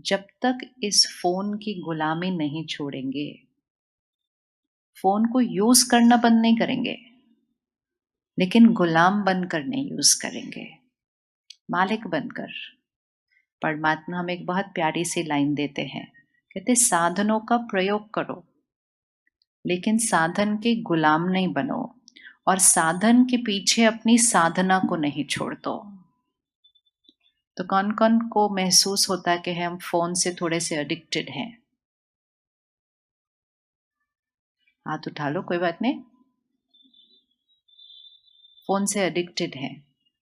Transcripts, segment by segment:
जब तक इस फोन की गुलामी नहीं छोड़ेंगे, फोन को यूज करना बंद नहीं करेंगे, लेकिन गुलाम बनकर नहीं यूज करेंगे, मालिक बनकर। परमात्मा हमें एक बहुत प्यारी सी लाइन देते हैं, कहते साधनों का प्रयोग करो, लेकिन साधन के गुलाम नहीं बनो, और साधन के पीछे अपनी साधना को नहीं छोड़ दो। तो कौन कौन को महसूस होता है कि हम फोन से थोड़े से एडिक्टेड हैं? हाथ उठा लो, कोई बात नहीं। फोन से एडिक्टेड हैं।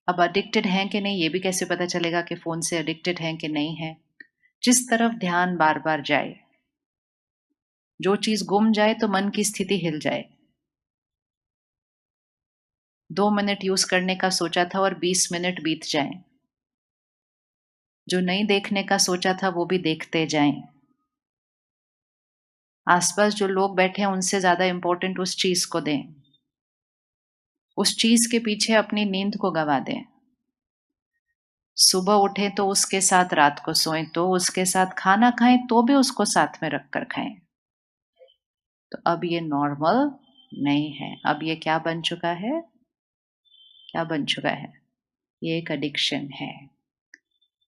अब एडिक्टेड हैं कि नहीं ये भी कैसे पता चलेगा कि फोन से एडिक्टेड हैं कि नहीं है? जिस तरफ ध्यान बार बार जाए, जो चीज गुम जाए तो मन की स्थिति हिल जाए। 2 मिनट यूज करने का सोचा था और 20 मिनट बीत जाएं। जो नहीं देखने का सोचा था वो भी देखते जाएं। आसपास जो लोग बैठे हैं उनसे ज्यादा इंपॉर्टेंट उस चीज को दें। उस चीज के पीछे अपनी नींद को गंवा दें। सुबह उठे तो उसके साथ, रात को सोएं तो उसके साथ, खाना खाएं तो भी उसको साथ में रखकर खाएं। तो अब ये नॉर्मल नहीं है। अब ये क्या बन चुका है? क्या बन चुका है? ये एक एडिक्शन है।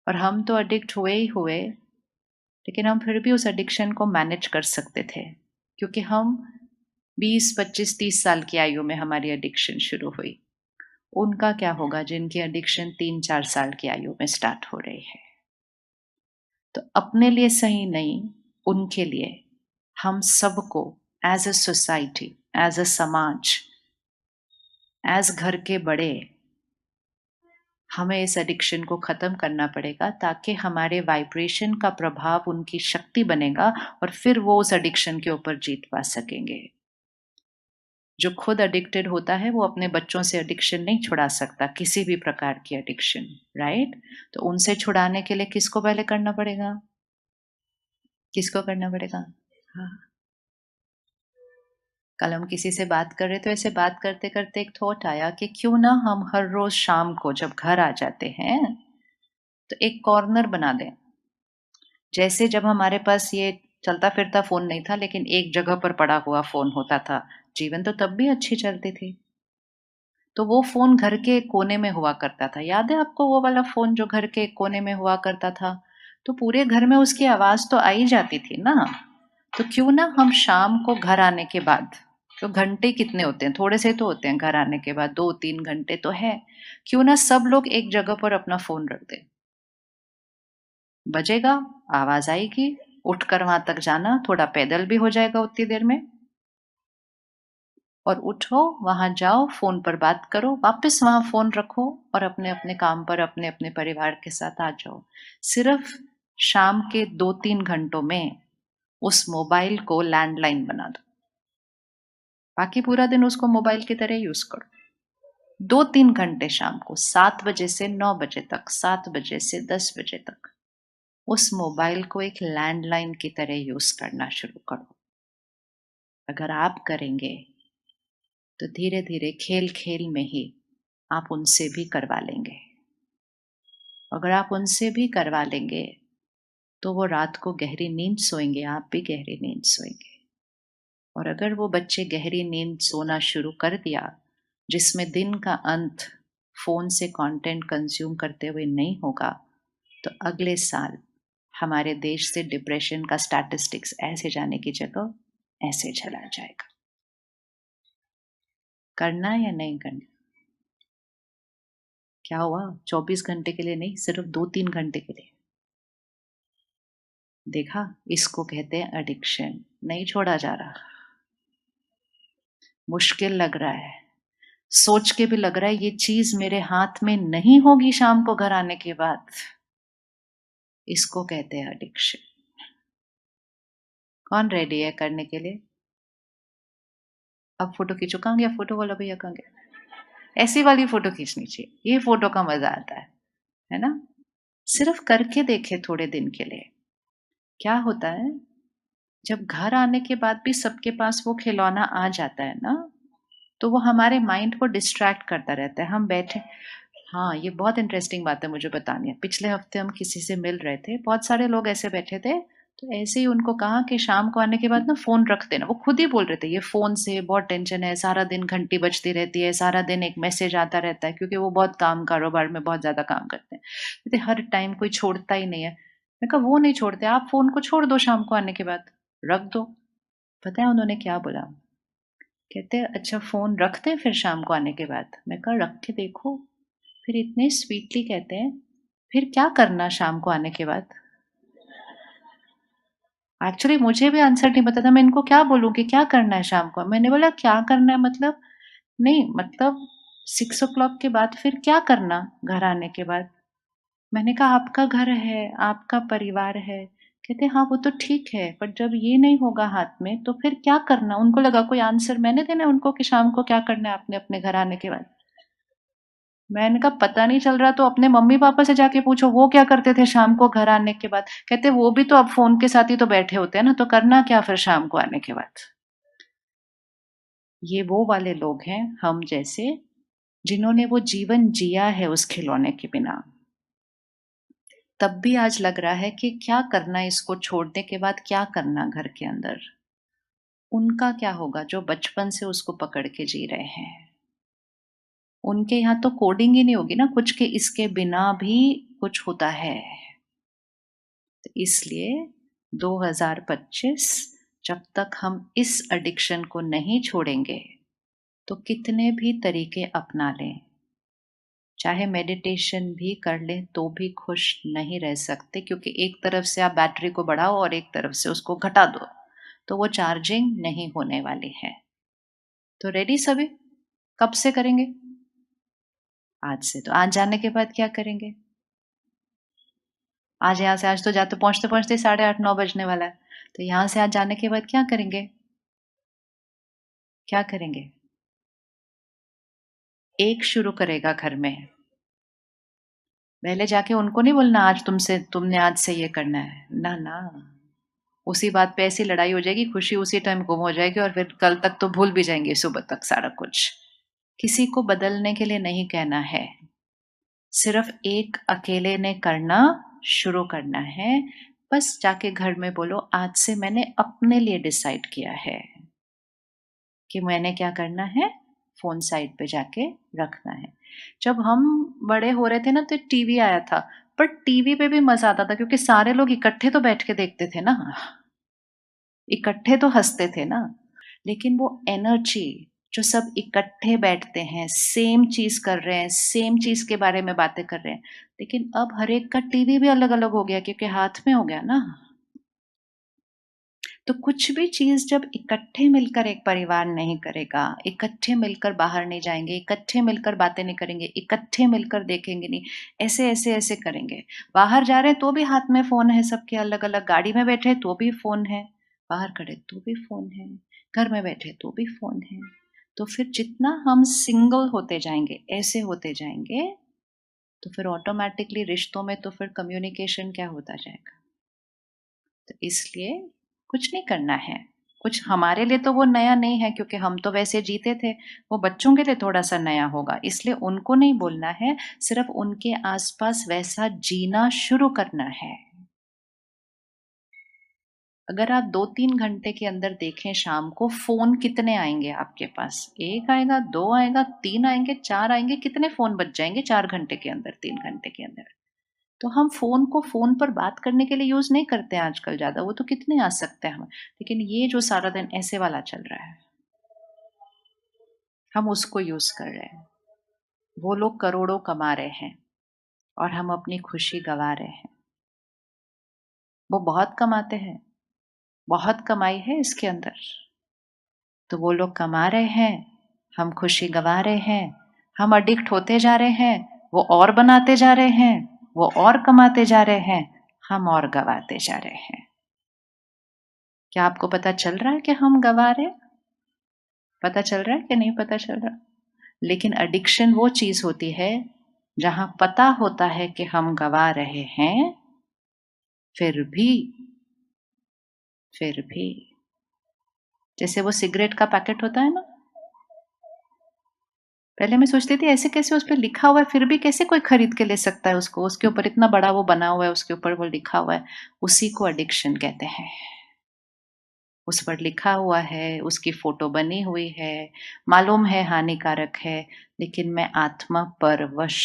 और हम तो एडिक्ट हुए ही हुए, लेकिन हम फिर भी उस एडिक्शन को मैनेज कर सकते थे, क्योंकि हम 20, 25, 30 साल की आयु में हमारी एडिक्शन शुरू हुई। उनका क्या होगा जिनकी एडिक्शन 3, 4 साल की आयु में स्टार्ट हो रही है? तो अपने लिए सही नहीं, उनके लिए, हम सबको as a society, as a समाज, एज घर के बड़े, हमें इस एडिक्शन को खत्म करना पड़ेगा, ताकि हमारे वाइब्रेशन का प्रभाव उनकी शक्ति बनेगा और फिर वो उस एडिक्शन के ऊपर जीत पा सकेंगे। जो खुद एडिक्टेड होता है वो अपने बच्चों से एडिक्शन नहीं छुड़ा सकता, किसी भी प्रकार की एडिक्शन, राइट? तो उनसे छुड़ाने के लिए किसको पहले करना पड़ेगा? किसको करना पड़ेगा? हाँ। कल हम किसी से बात कर रहे थे, ऐसे बात करते करते एक थॉट आया कि क्यों ना हम हर रोज शाम को जब घर आ जाते हैं तो एक कॉर्नर बना दें। जैसे जब हमारे पास ये चलता फिरता फोन नहीं था, लेकिन एक जगह पर पड़ा हुआ फोन होता था, जीवन तो तब भी अच्छी चलती थी। तो वो फोन घर के कोने में हुआ करता था। याद है आपको वो वाला फोन जो घर के कोने में हुआ करता था? तो पूरे घर में उसकी आवाज तो आई जाती थी ना। तो क्यों ना हम शाम को घर आने के बाद, तो घंटे कितने होते हैं? थोड़े से तो होते हैं। घर आने के बाद 2, 3 घंटे तो है। क्यों ना सब लोग एक जगह पर अपना फोन रख दें। बजेगा, आवाज आएगी, उठकर वहां तक जाना, थोड़ा पैदल भी हो जाएगा उतनी देर में। और उठो, वहां जाओ, फोन पर बात करो, वापस वहां फोन रखो और अपने अपने काम पर, अपने अपने परिवार के साथ आ जाओ। सिर्फ शाम के 2, 3 घंटों में उस मोबाइल को लैंडलाइन बना दो। बाकी पूरा दिन उसको मोबाइल की तरह यूज करो। 2, 3 घंटे शाम को 7 बजे से 9 बजे तक, 7 बजे से 10 बजे तक उस मोबाइल को एक लैंडलाइन की तरह यूज करना शुरू करो। अगर आप करेंगे तो धीरे धीरे, खेल खेल में ही आप उनसे भी करवा लेंगे। अगर आप उनसे भी करवा लेंगे तो वो रात को गहरी नींद सोएंगे, आप भी गहरी नींद सोएंगे। और अगर वो बच्चे गहरी नींद सोना शुरू कर दिया, जिसमें दिन का अंत फोन से कंटेंट कंज्यूम करते हुए नहीं होगा, तो अगले साल हमारे देश से डिप्रेशन का स्टैटिस्टिक्स ऐसे जाने की जगह ऐसे चला जाएगा। करना या नहीं करना? क्या हुआ? 24 घंटे के लिए नहीं, सिर्फ 2, 3 घंटे के लिए। देखा, इसको कहते हैं एडिक्शन। नहीं छोड़ा जा रहा। मुश्किल लग रहा है, सोच के भी लग रहा है ये चीज मेरे हाथ में नहीं होगी शाम को घर आने के बाद। इसको कहते हैं एडिक्शन। कौन रेडी है करने के लिए? अब फोटो खींचो। कहाँ गया फोटो वाला भैया? कहाँ गया? ऐसी वाली फोटो खींचनी चाहिए, ये फोटो का मजा आता है ना? सिर्फ करके देखे थोड़े दिन के लिए। क्या होता है, जब घर आने के बाद भी सबके पास वो खिलौना आ जाता है ना, तो वो हमारे माइंड को डिस्ट्रैक्ट करता रहता है। हम बैठे, हाँ, ये बहुत इंटरेस्टिंग बात है, मुझे बतानी है। पिछले हफ्ते हम किसी से मिल रहे थे, बहुत सारे लोग ऐसे बैठे थे, तो ऐसे ही उनको कहा कि शाम को आने के बाद ना फ़ोन रख देना। वो खुद ही बोल रहे थे, ये फ़ोन से बहुत टेंशन है, सारा दिन घंटी बजती रहती है, सारा दिन एक मैसेज आता रहता है, क्योंकि वो बहुत काम कारोबार में बहुत ज़्यादा काम करते हैं। कहते हर टाइम कोई छोड़ता ही नहीं है। मैं कहा वो नहीं छोड़ते, आप फ़ोन को छोड़ दो शाम को आने के बाद, रख दो। पता है उन्होंने क्या बोला? कहते अच्छा फ़ोन रख दें फिर शाम को आने के बाद? मैं कहा रख के देखो। फिर इतने स्वीटली कहते हैं, फिर क्या करना शाम को आने के बाद? एक्चुअली मुझे भी आंसर नहीं पता था, मैं इनको क्या बोलूँ कि क्या करना है शाम को? मैंने बोला क्या करना है मतलब? नहीं मतलब 6 o'clock के बाद फिर क्या करना घर आने के बाद? मैंने कहा आपका घर है, आपका परिवार है। कहते हाँ वो तो ठीक है, पर जब ये नहीं होगा हाथ में तो फिर क्या करना? उनको लगा कोई आंसर मैंने देना है उनको कि शाम को क्या करना है आपने अपने घर आने के बाद। मैंने कहा पता नहीं चल रहा तो अपने मम्मी पापा से जाके पूछो वो क्या करते थे शाम को घर आने के बाद। कहते वो भी तो अब फोन के साथ ही तो बैठे होते हैं ना, तो करना क्या फिर शाम को आने के बाद? ये वो वाले लोग हैं हम जैसे, जिन्होंने वो जीवन जिया है उस खिलौने के बिना। तब भी आज लग रहा है कि क्या करना इसको छोड़ने के बाद, क्या करना घर के अंदर। उनका क्या होगा जो बचपन से उसको पकड़ के जी रहे हैं? उनके यहाँ तो कोडिंग ही नहीं होगी ना कुछ के इसके बिना भी कुछ होता है। तो इसलिए 2025 जब तक हम इस एडिक्शन को नहीं छोड़ेंगे, तो कितने भी तरीके अपना लें, चाहे मेडिटेशन भी कर लें तो भी खुश नहीं रह सकते, क्योंकि एक तरफ से आप बैटरी को बढ़ाओ और एक तरफ से उसको घटा दो तो वो चार्जिंग नहीं होने वाली है। तो रेडी सभी? कब से करेंगे? आज से। तो आज जाने के बाद क्या करेंगे? आज यहाँ से, आज तो जाते पहुंचते पहुंचते 8:30-9 बजने वाला है, तो यहाँ से आज जाने के बाद क्या करेंगे? क्या करेंगे? एक शुरू करेगा घर में, पहले जाके उनको नहीं बोलना आज तुमने आज से ये करना है, ना ना। उसी बात पे ऐसी लड़ाई हो जाएगी, खुशी उसी टाइम गुम हो जाएगी और फिर कल तक तो भूल भी जाएंगे, सुबह तक सारा कुछ। किसी को बदलने के लिए नहीं कहना है, सिर्फ एक अकेले ने करना शुरू करना है। बस जाके घर में बोलो आज से मैंने अपने लिए डिसाइड किया है कि मैंने क्या करना है, फोन साइड पे जाके रखना है। जब हम बड़े हो रहे थे ना तो टीवी आया था, पर टीवी पे भी मजा आता था क्योंकि सारे लोग इकट्ठे तो बैठ के देखते थे ना, इकट्ठे तो हंसते थे ना। लेकिन वो एनर्जी, जो सब इकट्ठे बैठते हैं, सेम चीज कर रहे हैं, सेम चीज के बारे में बातें कर रहे हैं, लेकिन अब हर एक का टीवी भी अलग अलग हो गया क्योंकि हाथ में हो गया ना। तो कुछ भी चीज जब इकट्ठे मिलकर एक परिवार नहीं करेगा, इकट्ठे मिलकर बाहर नहीं जाएंगे, इकट्ठे मिलकर बातें नहीं करेंगे, इकट्ठे मिलकर देखेंगे नहीं, ऐसे ऐसे ऐसे करेंगे। बाहर जा रहे हैं तो भी हाथ में फोन है सबके अलग अलग, गाड़ी में बैठे तो भी फोन है, बाहर खड़े तो भी फोन है, घर में बैठे तो भी फोन है। तो फिर जितना हम सिंगल होते जाएंगे, ऐसे होते जाएंगे, तो फिर ऑटोमेटिकली रिश्तों में तो फिर कम्युनिकेशन क्या होता जाएगा। तो इसलिए कुछ नहीं करना है। कुछ हमारे लिए तो वो नया नहीं है क्योंकि हम तो वैसे जीते थे। वो बच्चों के लिए थोड़ा सा नया होगा, इसलिए उनको नहीं बोलना है, सिर्फ उनके आसपास वैसा जीना शुरू करना है। अगर आप 2-3 घंटे के अंदर देखें शाम को फोन कितने आएंगे आपके पास, एक आएगा, दो आएगा, तीन आएंगे, चार आएंगे, कितने फोन बच जाएंगे 4 घंटे के अंदर, 3 घंटे के अंदर। तो हम फ़ोन को फ़ोन पर बात करने के लिए यूज़ नहीं करते हैं आजकल ज़्यादा, वो तो कितने आ सकते हैं हमें। लेकिन ये जो सारा दिन ऐसे वाला चल रहा है, हम उसको यूज़ कर रहे हैं। वो लोग करोड़ों कमा रहे हैं और हम अपनी खुशी गँवा रहे हैं। वो बहुत कमाते हैं, बहुत कमाई है इसके अंदर। तो वो लोग कमा रहे हैं, हम खुशी गँवा रहे हैं, हम एडिक्ट होते जा रहे हैं, वो और बनाते जा रहे हैं, वो और कमाते जा रहे हैं, हम और गँवाते जा रहे हैं। क्या आपको पता चल रहा है कि हम गँवा रहे हैं? पता चल रहा है कि नहीं पता चल रहा? लेकिन एडिक्शन वो चीज होती है जहां पता होता है कि हम गवा रहे हैं, फिर भी, फिर भी, जैसे वो सिगरेट का पैकेट होता है ना, पहले मैं सोचती थी ऐसे कैसे उस पे लिखा हुआ है, फिर भी कैसे कोई खरीद के ले सकता है उसको? उसके ऊपर इतना बड़ा वो बना हुआ है, उसके ऊपर वो लिखा हुआ है। उसी को एडिक्शन कहते हैं। उस पर लिखा हुआ है, उसकी फ़ोटो बनी हुई है, मालूम है हानिकारक है, लेकिन मैं आत्मा परवश।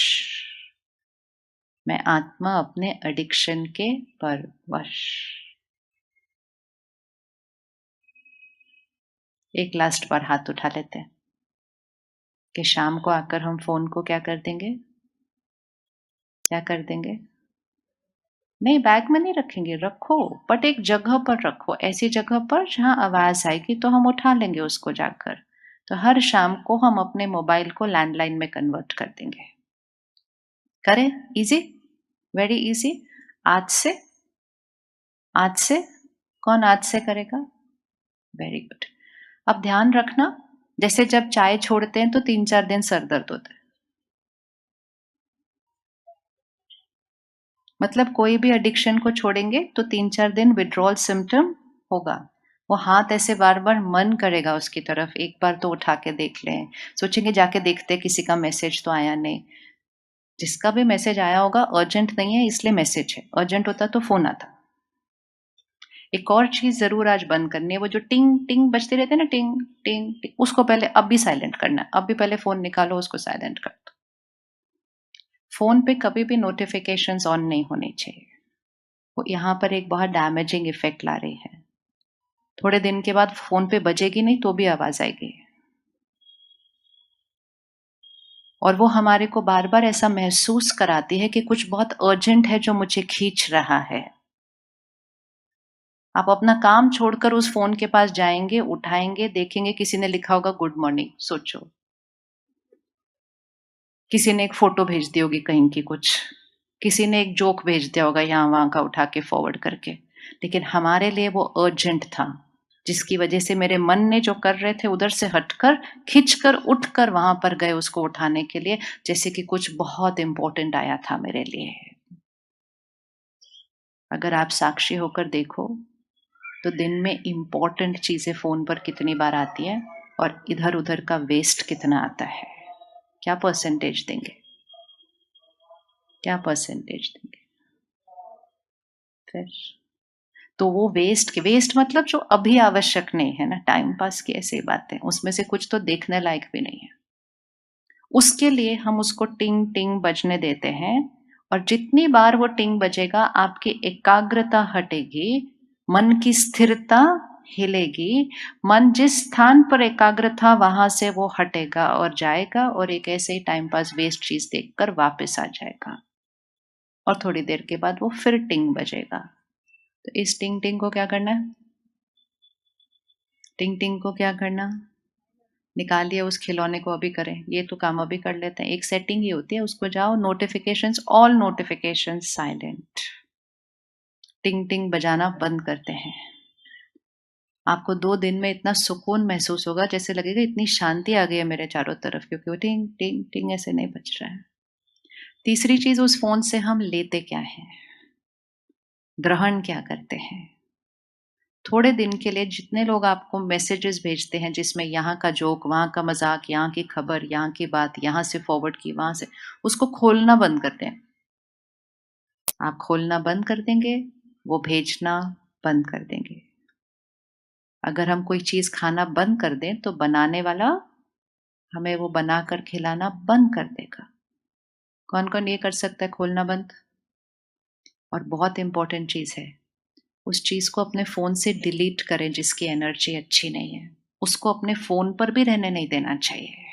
मैं आत्मा अपने एडिक्शन के परवश। एक लास्ट बार हाथ उठा लेते हैं कि शाम को आकर हम फ़ोन को क्या कर देंगे? क्या कर देंगे? नहीं, बैग में नहीं रखेंगे, रखो, बट एक जगह पर रखो, ऐसी जगह पर जहाँ आवाज़ आएगी तो हम उठा लेंगे उसको जाकर। तो हर शाम को हम अपने मोबाइल को लैंडलाइन में कन्वर्ट कर देंगे। करें? ईज़ी? Very easy. आज से आज से कौन आज से करेगा? Very good. अब ध्यान रखना, जैसे जब चाय छोड़ते हैं तो 3-4 दिन सर दर्द होता है। मतलब कोई भी एडिक्शन को छोड़ेंगे तो 3-4 दिन विथड्रॉल सिम्पटम होगा। वो हाथ ऐसे बार-बार मन करेगा उसकी तरफ, एक बार तो उठा के देख लें। सोचेंगे जाके देखते हैं किसी का मैसेज तो आया नहीं। जिसका भी मैसेज आया होगा अर्जेंट नहीं है इसलिए मैसेज है, अर्जेंट होता तो फ़ोन आता। एक और चीज़ ज़रूर आज बंद करनी है, वो जो टिंग टिंग बजते रहते हैं ना, टिंग टिंग टिंग, उसको पहले अभी साइलेंट करना है। अभी पहले फ़ोन निकालो, उसको साइलेंट कर दो। फ़ोन पे कभी भी नोटिफ़िकेशंस ऑन नहीं होने चाहिए। वो यहाँ पर एक बहुत डैमेजिंग इफ़ेक्ट ला रही है। थोड़े दिन के बाद फ़ोन पे बजेगी नहीं तो भी आवाज़ आएगी। और वो हमारे को बार-बार ऐसा महसूस कराती है कि कुछ बहुत अर्जेंट है जो मुझे खींच रहा है। आप अपना काम छोड़कर उस फ़ोन के पास जाएँगे, उठाएँगे, देखेंगे किसी ने लिखा होगा गुड मॉर्निंग, सोचो। किसी ने एक फ़ोटो भेज दी होगी कहीं की कुछ, किसी ने एक जोक भेज दिया होगा यहाँ-वहाँ का उठा के फॉरवर्ड करके। लेकिन हमारे लिए वो अर्जेंट था, जिसकी वजह से मेरे मन ने जो कर रहे थे उधर से हटकर, खिंचकर, उठकर वहाँ पर गए उसको उठाने के लिए, जैसे कि कुछ बहुत इम्पोर्टेंट आया था मेरे लिए। अगर आप साक्षी होकर देखो, तो दिन में इम्पोर्टेंट चीज़ें फ़ोन पर कितनी बार आती हैं और इधर-उधर का वेस्ट कितना आता है। क्या परसेंटेज देंगे? क्या परसेंटेज देंगे? फिर तो वो वेस्ट मतलब जो अभी आवश्यक नहीं है ना, टाइम पास की ऐसी बातें, उसमें से कुछ तो देखने लायक भी नहीं है। उसके लिए हम उसको टिंग टिंग बजने देते हैं और जितनी बार वो टिंग बजेगा आपकी एकाग्रता हटेगी, मन की स्थिरता हिलेगी, मन जिस स्थान पर एकाग्र था वहां से वो हटेगा और जाएगा और एक ऐसे ही टाइम पास वेस्ट चीज देखकर वापस आ जाएगा। और थोड़ी देर के बाद वो फिर टिंग बजेगा। तो इस टिंग टिंग को क्या करना है? टिंग टिंग को क्या करना? निकालिए उस खिलौने को, अभी करें, ये तो काम अभी कर लेते हैं। एक सेटिंग ही होती है, उसको जाओ, नोटिफिकेशंस, ऑल नोटिफिकेशंस साइलेंट, टिंग टिंग बजाना बंद करते हैं। आपको 2 दिन में इतना सुकून महसूस होगा, जैसे लगेगा इतनी शांति आ गई है मेरे चारों तरफ, क्योंकि वो टिंग टिंग टिंग ऐसे नहीं बज रहा है। तीसरी चीज, उस फोन से हम लेते क्या है, ग्रहण क्या करते हैं। थोड़े दिन के लिए जितने लोग आपको मैसेजेस भेजते हैं जिसमें यहाँ का जोक, वहाँ का मजाक, यहाँ की खबर, यहाँ की बात, यहाँ से फॉरवर्ड की, वहां से, उसको खोलना बंद कर दें। आप खोलना बंद कर देंगे, वो भेजना बंद कर देंगे। अगर हम कोई चीज खाना बंद कर दें तो बनाने वाला हमें वो बनाकर खिलाना बंद कर देगा। कौन कौन ये कर सकता है खोलना बंद? और बहुत इंपॉर्टेंट चीज है, उस चीज को अपने फोन से डिलीट करें जिसकी एनर्जी अच्छी नहीं है। उसको अपने फोन पर भी रहने नहीं देना चाहिए।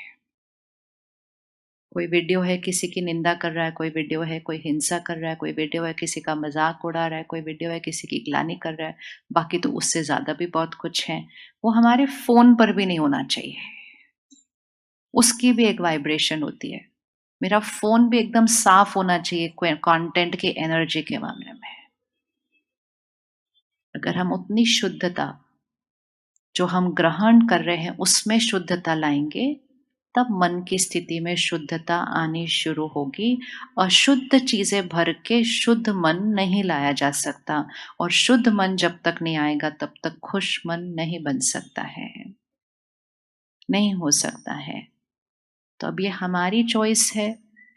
कोई वीडियो है किसी की निंदा कर रहा है, कोई वीडियो है कोई हिंसा कर रहा है, कोई वीडियो है किसी का मजाक उड़ा रहा है, कोई वीडियो है किसी की ग्लानि कर रहा है, बाकी तो उससे ज्यादा भी बहुत कुछ है, वो हमारे फोन पर भी नहीं होना चाहिए। उसकी भी एक वाइब्रेशन होती है। मेरा फोन भी एकदम साफ होना चाहिए कंटेंट की एनर्जी के मामले में। अगर हम उतनी शुद्धता जो हम ग्रहण कर रहे हैं उसमें शुद्धता लाएंगे, तब मन की स्थिति में शुद्धता आनी शुरू होगी। अशुद्ध चीजें भर के शुद्ध मन नहीं लाया जा सकता, और शुद्ध मन जब तक नहीं आएगा तब तक खुश मन नहीं बन सकता है, नहीं हो सकता है। तो अब ये हमारी चॉइस है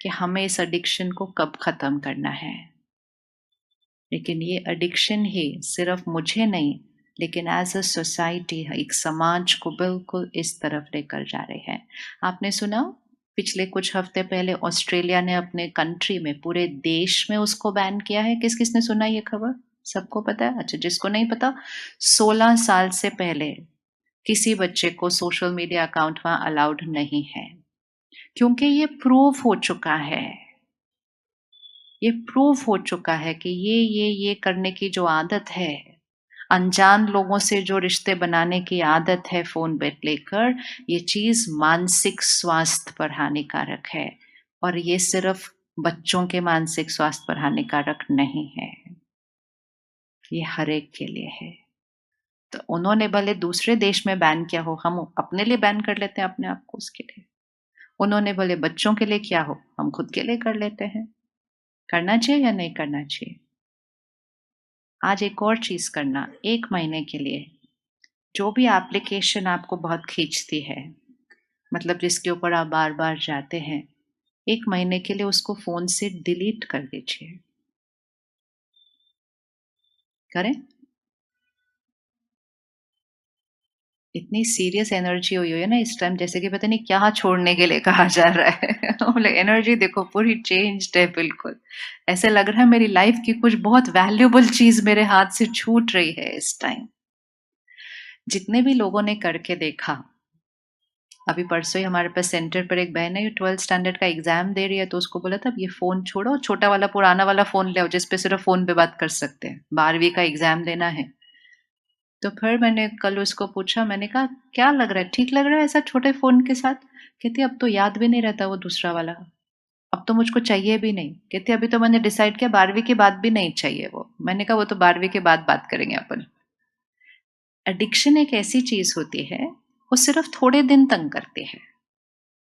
कि हमें इस एडिक्शन को कब खत्म करना है। लेकिन ये एडिक्शन ही सिर्फ मुझे नहीं, लेकिन एज अ सोसाइटी एक समाज को बिल्कुल इस तरफ लेकर जा रहे हैं। आपने सुना पिछले कुछ हफ्ते पहले ऑस्ट्रेलिया ने अपने कंट्री में, पूरे देश में उसको बैन किया है। किस किसने सुना ये खबर? सबको पता है? अच्छा, जिसको नहीं पता, 16 साल से पहले किसी बच्चे को सोशल मीडिया अकाउंट वहां अलाउड नहीं है, क्योंकि ये प्रूव हो चुका है कि ये करने की जो आदत है, अनजान लोगों से जो रिश्ते बनाने की आदत है फोन पे लेकर, ये चीज मानसिक स्वास्थ्य पर हानिकारक है। और ये सिर्फ बच्चों के मानसिक स्वास्थ्य पर हानिकारक नहीं है, ये हर एक के लिए है। तो उन्होंने भले दूसरे देश में बैन किया हो, हम अपने लिए बैन कर लेते हैं अपने आप को उसके लिए। उन्होंने भले बच्चों के लिए किया हो, हम खुद के लिए कर लेते हैं। करना चाहिए या नहीं करना चाहिए? आज एक और चीज करना, 1 महीने के लिए जो भी एप्लीकेशन आपको बहुत खींचती है, मतलब जिसके ऊपर आप बार बार जाते हैं, 1 महीने के लिए उसको फोन से डिलीट कर दीजिए। करें? इतनी सीरियस एनर्जी हुई है ना इस टाइम, जैसे कि पता नहीं क्या छोड़ने के लिए कहा जा रहा है। बोले एनर्जी देखो पूरी चेंज्ड है बिल्कुल। ऐसे लग रहा है मेरी लाइफ की कुछ बहुत वैल्यूबल चीज मेरे हाथ से छूट रही है इस टाइम। जितने भी लोगों ने करके देखा, अभी परसों ही हमारे पास सेंटर पर एक बहन है, 12th स्टैंडर्ड का एग्जाम दे रही है, तो उसको बोला था अब ये फोन छोड़ो, छोटा वाला पुराना वाला फोन ले आओ जिसपे सिर्फ फोन पे बात कर सकते हैं, 12वीं का एग्जाम देना है। तो फिर मैंने कल उसको पूछा, मैंने कहा क्या लग रहा है, ठीक लग रहा है ऐसा छोटे फोन के साथ? कहती अब तो याद भी नहीं रहता वो दूसरा वाला, अब तो मुझको चाहिए भी नहीं। कहती अभी तो मैंने डिसाइड किया 12वीं के बाद भी नहीं चाहिए वो। मैंने कहा वो तो 12वीं के बाद बात करेंगे अपन। एडिक्शन एक ऐसी चीज होती है, वो सिर्फ थोड़े दिन तंग करती है,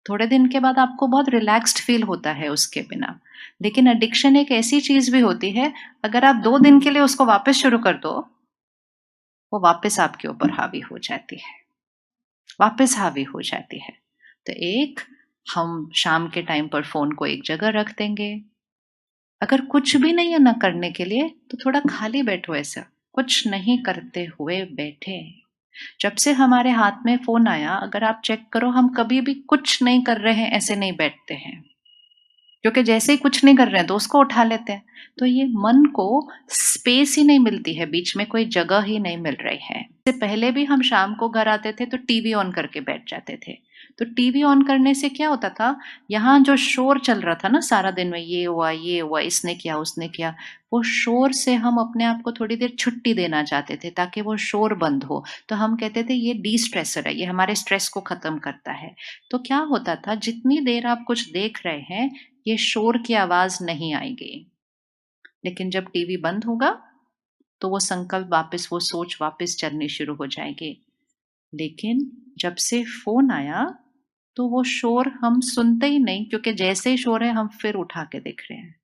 थोड़े दिन के बाद आपको बहुत रिलैक्स्ड फील होता है उसके बिना। लेकिन एडिक्शन एक ऐसी चीज भी होती है, अगर आप 2 दिन के लिए उसको वापस शुरू कर दो, वो वापस आपके ऊपर हावी हो जाती है, वापस हावी हो जाती है। तो एक, हम शाम के टाइम पर फोन को एक जगह रख देंगे। अगर कुछ भी नहीं है ना करने के लिए, तो थोड़ा खाली बैठो, ऐसा कुछ नहीं करते हुए बैठे। जब से हमारे हाथ में फोन आया, अगर आप चेक करो, हम कभी भी कुछ नहीं कर रहे हैं ऐसे नहीं बैठते हैं, क्योंकि जैसे ही कुछ नहीं कर रहे हैं तो उसको उठा लेते हैं। तो ये मन को स्पेस ही नहीं मिलती है, बीच में कोई जगह ही नहीं मिल रही है। इससे पहले भी हम शाम को घर आते थे तो टीवी ऑन करके बैठ जाते थे। तो टीवी ऑन करने से क्या होता था, यहाँ जो शोर चल रहा था ना सारा दिन में, ये हुआ, इसने किया, उसने किया, वो शोर से हम अपने आप को थोड़ी देर छुट्टी देना चाहते थे ताकि वो शोर बंद हो। तो हम कहते थे ये डी स्ट्रेसर है, ये हमारे स्ट्रेस को खत्म करता है। तो क्या होता था, जितनी देर आप कुछ देख रहे हैं, ये शोर की आवाज नहीं आएगी। लेकिन जब टीवी बंद होगा तो वो संकल्प वापस, वो सोच वापस चलनी शुरू हो जाएगी। लेकिन जब से फोन आया तो वो शोर हम सुनते ही नहीं, क्योंकि जैसे ही शोर है हम फिर उठा के देख रहे हैं।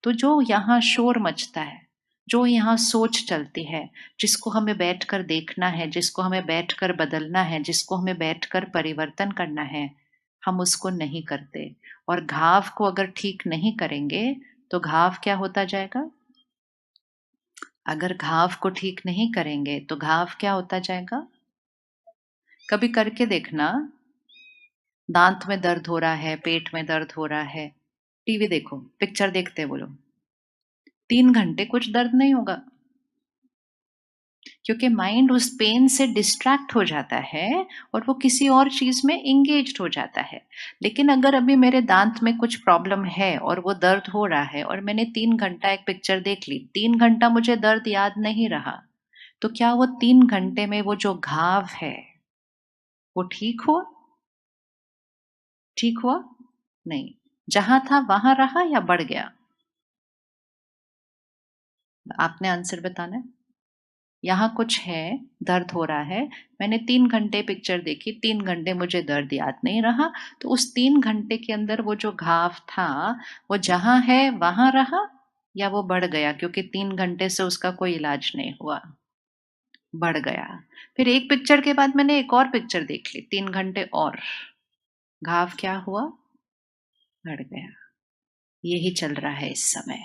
तो जो यहाँ शोर मचता है, जो यहाँ सोच चलती है, जिसको हमें बैठकर देखना है, जिसको हमें बैठकर बदलना है, जिसको हमें बैठकर परिवर्तन करना है, हम उसको नहीं करते। और घाव को अगर ठीक नहीं करेंगे तो घाव क्या होता जाएगा? अगर घाव को ठीक नहीं करेंगे तो घाव क्या होता जाएगा? कभी करके देखना, दांत में दर्द हो रहा है, पेट में दर्द हो रहा है, टीवी देखो, पिक्चर देखते बोलो, 3 घंटे कुछ दर्द नहीं होगा, क्योंकि माइंड उस पेन से डिस्ट्रैक्ट हो जाता है और वो किसी और चीज में इंगेज्ड हो जाता है। लेकिन अगर अभी मेरे दांत में कुछ प्रॉब्लम है और वो दर्द हो रहा है और मैंने 3 घंटा एक पिक्चर देख ली, 3 घंटा मुझे दर्द याद नहीं रहा, तो क्या वो 3 घंटे में वो जो घाव है वो ठीक हुआ? ठीक हुआ? नहीं। जहां था वहां रहा या बढ़ गया? आपने आंसर बताना है। यहाँ कुछ है, दर्द हो रहा है, मैंने 3 घंटे पिक्चर देखी, 3 घंटे मुझे दर्द याद नहीं रहा, तो उस 3 घंटे के अंदर वो जो घाव था, वो जहां है वहां रहा या वो बढ़ गया, क्योंकि 3 घंटे से उसका कोई इलाज नहीं हुआ? बढ़ गया। फिर एक पिक्चर के बाद मैंने एक और पिक्चर देख ली, 3 घंटे और, घाव क्या हुआ? बढ़ गया। यही चल रहा है इस समय।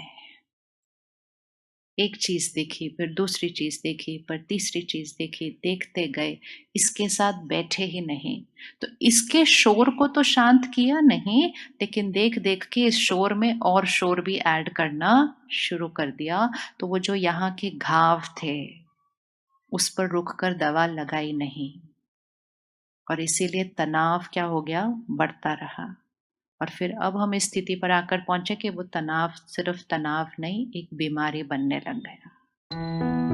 एक चीज देखी, फिर दूसरी चीज देखी, फिर तीसरी चीज देखी, देखते गए, इसके साथ बैठे ही नहीं। तो इसके शोर को तो शांत किया नहीं, लेकिन देख देख के इस शोर में और शोर भी ऐड करना शुरू कर दिया। तो वो जो यहाँ के घाव थे उस पर रुक कर दवा लगाई नहीं, और इसीलिए तनाव क्या हो गया, बढ़ता रहा। और फिर अब हम इस स्थिति पर आकर पहुंचे कि वो तनाव सिर्फ तनाव नहीं, एक बीमारी बनने लग गया।